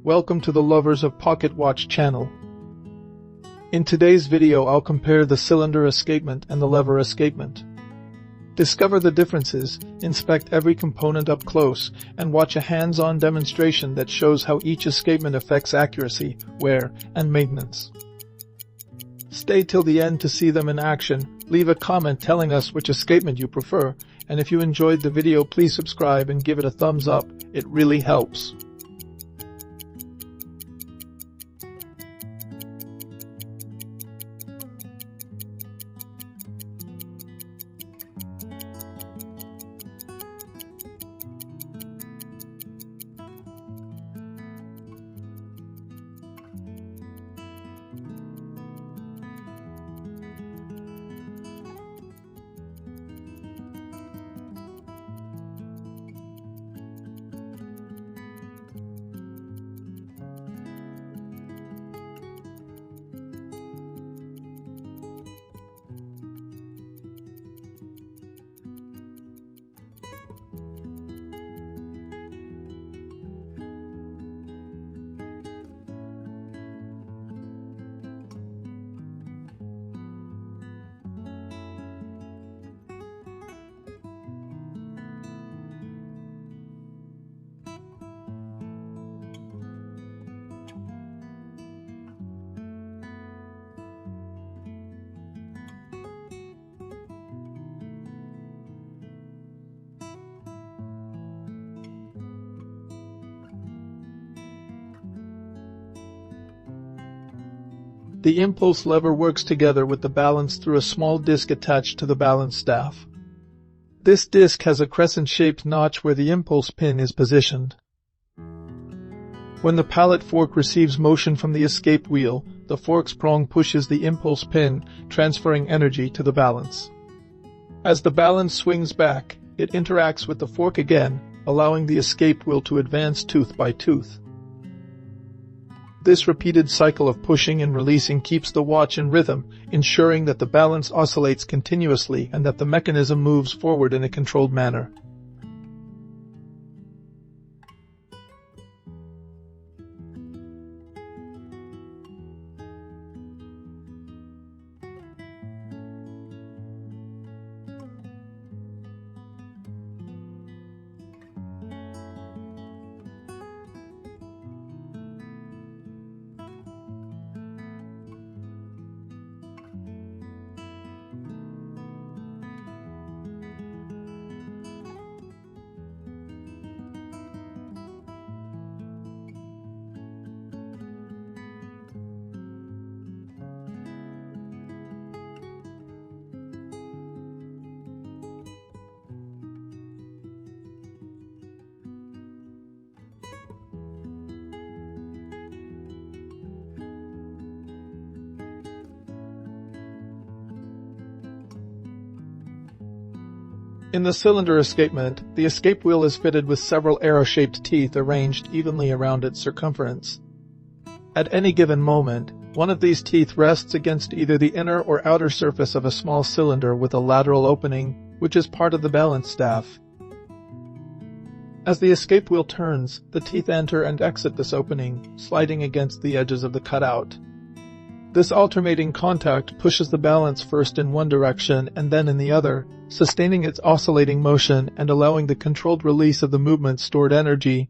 Welcome to the Lovers of Pocket Watch channel. In today's video I'll compare the cylinder escapement and the lever escapement. Discover the differences, inspect every component up close, and watch a hands-on demonstration that shows how each escapement affects accuracy, wear, and maintenance. Stay till the end to see them in action. Leave a comment telling us which escapement you prefer, and if you enjoyed the video please subscribe and give it a thumbs up, it really helps. The impulse lever works together with the balance through a small disc attached to the balance staff. This disc has a crescent-shaped notch where the impulse pin is positioned. When the pallet fork receives motion from the escape wheel, the fork's prong pushes the impulse pin, transferring energy to the balance. As the balance swings back, it interacts with the fork again, allowing the escape wheel to advance tooth by tooth. This repeated cycle of pushing and releasing keeps the watch in rhythm, ensuring that the balance oscillates continuously and that the mechanism moves forward in a controlled manner. In the cylinder escapement, the escape wheel is fitted with several arrow-shaped teeth arranged evenly around its circumference. At any given moment, one of these teeth rests against either the inner or outer surface of a small cylinder with a lateral opening, which is part of the balance staff. As the escape wheel turns, the teeth enter and exit this opening, sliding against the edges of the cutout. This alternating contact pushes the balance first in one direction and then in the other, sustaining its oscillating motion and allowing the controlled release of the movement's stored energy,